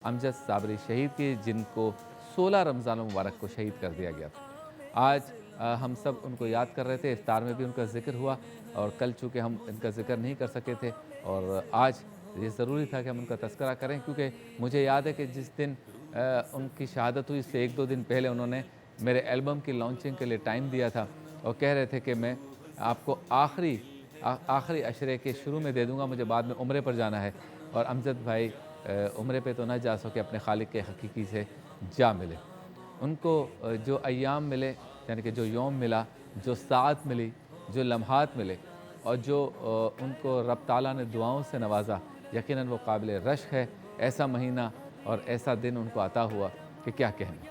अमजद साबरी शहीद की जिनको 16 रमज़ान मुबारक को शहीद कर दिया गया था। आज हम सब उनको याद कर रहे थे, इफ्तार में भी उनका ज़िक्र हुआ और कल चूँकि हम इनका ज़िक्र नहीं कर सके थे और आज ये ज़रूरी था कि हम उनका तज़किरा करें, क्योंकि मुझे याद है कि जिस दिन उनकी शहादत हुई इससे 1-2 दिन पहले उन्होंने मेरे एल्बम की लॉन्चिंग के लिए टाइम दिया था और कह रहे थे कि मैं आपको आखिरी अशरे के शुरू में दे दूँगा, मुझे बाद में उम्रे पर जाना है। और अमजद भाई उम्रे पे तो ना जा सके, अपने खालिक के हकीकी से जा मिले। उनको जो अय्याम मिले, यानी कि जो यौम मिला, जो साअत मिली, जो लम्हात मिले और जो उनको रब ताला ने दुआओं से नवाज़ा, यकीनन वो काबिल रश्क है। ऐसा महीना और ऐसा दिन उनको अता हुआ कि क्या कहने।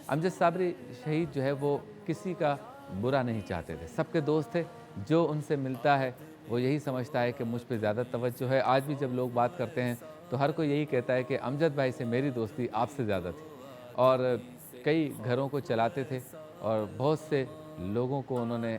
अमजद साबरी शहीद जो है वो किसी का बुरा नहीं चाहते थे, सबके दोस्त थे। जो उनसे मिलता है वो यही समझता है कि मुझ पे ज़्यादा तवज्जो है। आज भी जब लोग बात करते हैं तो हर कोई यही कहता है कि अमजद भाई से मेरी दोस्ती आपसे ज़्यादा थी। और कई घरों को चलाते थे और बहुत से लोगों को उन्होंने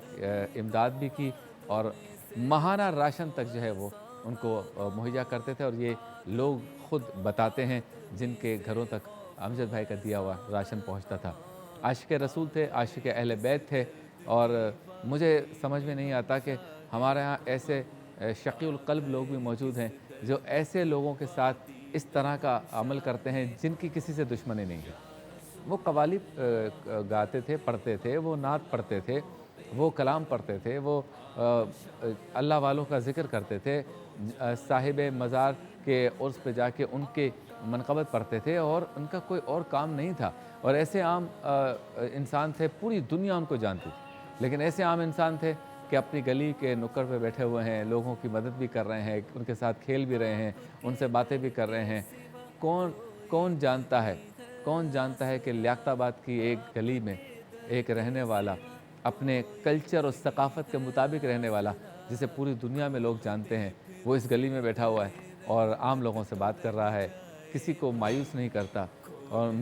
इमदाद भी की और माहाना राशन तक जो है वो उनको मुहैया करते थे। और ये लोग खुद बताते हैं जिनके घरों तक अमजद भाई का दिया हुआ राशन पहुंचता था। आशिक रसूल थे, आशिक अहले बैत थे। और मुझे समझ में नहीं आता कि हमारे यहाँ ऐसे शकीउल क़ल्ब लोग भी मौजूद हैं जो ऐसे लोगों के साथ इस तरह का अमल करते हैं जिनकी किसी से दुश्मनी नहीं है। वो कव्वाली गाते थे, पढ़ते थे, वो नात पढ़ते थे, वो कलाम पढ़ते थे, वो अल्लाह वालों का ज़िक्र करते थे, साहिब मज़ार के उर्स पे जाके उनके मनक़बत पढ़ते थे और उनका कोई और काम नहीं था। और ऐसे आम इंसान थे, पूरी दुनिया उनको जानती थी। लेकिन ऐसे आम इंसान थे कि अपनी गली के नुक्कड़ पे बैठे हुए हैं, लोगों की मदद भी कर रहे हैं, उनके साथ खेल भी रहे हैं, उनसे बातें भी कर रहे हैं। कौन कौन जानता है कौन जानता है कि लियाक़ताबाद की एक गली में एक रहने वाला, अपने कल्चर और सक़ाफ़त के मुताबिक रहने वाला, जिसे पूरी दुनिया में लोग जानते हैं, वो इस गली में बैठा हुआ है और आम लोगों से बात कर रहा है, किसी को मायूस नहीं करता। और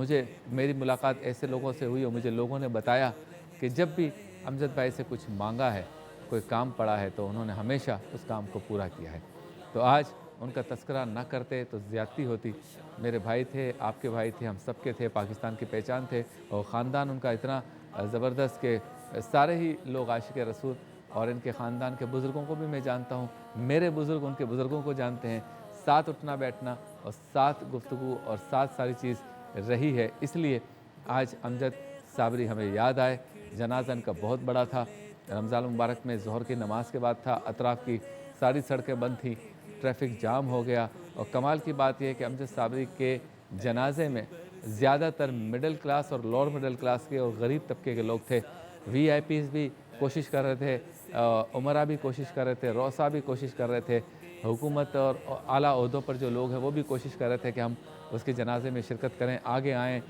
मेरी मुलाकात ऐसे लोगों से हुई और मुझे लोगों ने बताया कि जब भी अमजद भाई से कुछ मांगा है, कोई काम पड़ा है, तो उन्होंने हमेशा उस काम को पूरा किया है। तो आज उनका तज़किरा ना करते तो ज़्यादती होती। मेरे भाई थे, आपके भाई थे, हम सबके थे, पाकिस्तान की पहचान थे। और ख़ानदान उनका इतना ज़बरदस्त कि सारे ही लोग आशिक़ रसूल और इनके ख़ानदान के बुज़ुर्गों को भी मैं जानता हूँ। मेरे बुज़ुर्ग उनके बुज़ुर्गों को जानते हैं। साथ उठना बैठना और साथ गुफ्तगू और साथ सारी चीज़ रही है, इसलिए आज अमजद साबरी हमें याद आए। जनाज़ा इनका बहुत बड़ा था। रमज़ान मुबारक में ज़ोहर की नमाज़ के बाद था, अतराफ़ की सारी सड़कें बंद थीं, ट्रैफ़िक जाम हो गया। और कमाल की बात यह है कि अमजद साबरी के जनाज़े में ज़्यादातर मिडल क्लास और लोअर मिडल क्लास के और गरीब तबके के लोग थे। वीआईपीज़ भी कोशिश कर रहे थे, उमरा भी कोशिश कर रहे थे, रौसा भी कोशिश कर रहे थे, हुकूमत और आला ओहदों पर जो लोग हैं वो भी कोशिश कर रहे थे कि हम उसके जनाज़े में शिरकत करें, आगे आएँ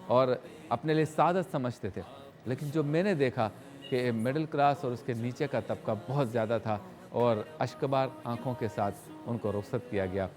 और अपने लिए सादत समझते थे। लेकिन जो मैंने देखा कि मिडिल क्लास और उसके नीचे का तबका बहुत ज़्यादा था और अश्कबार आँखों के साथ उनको रुख़सत किया गया।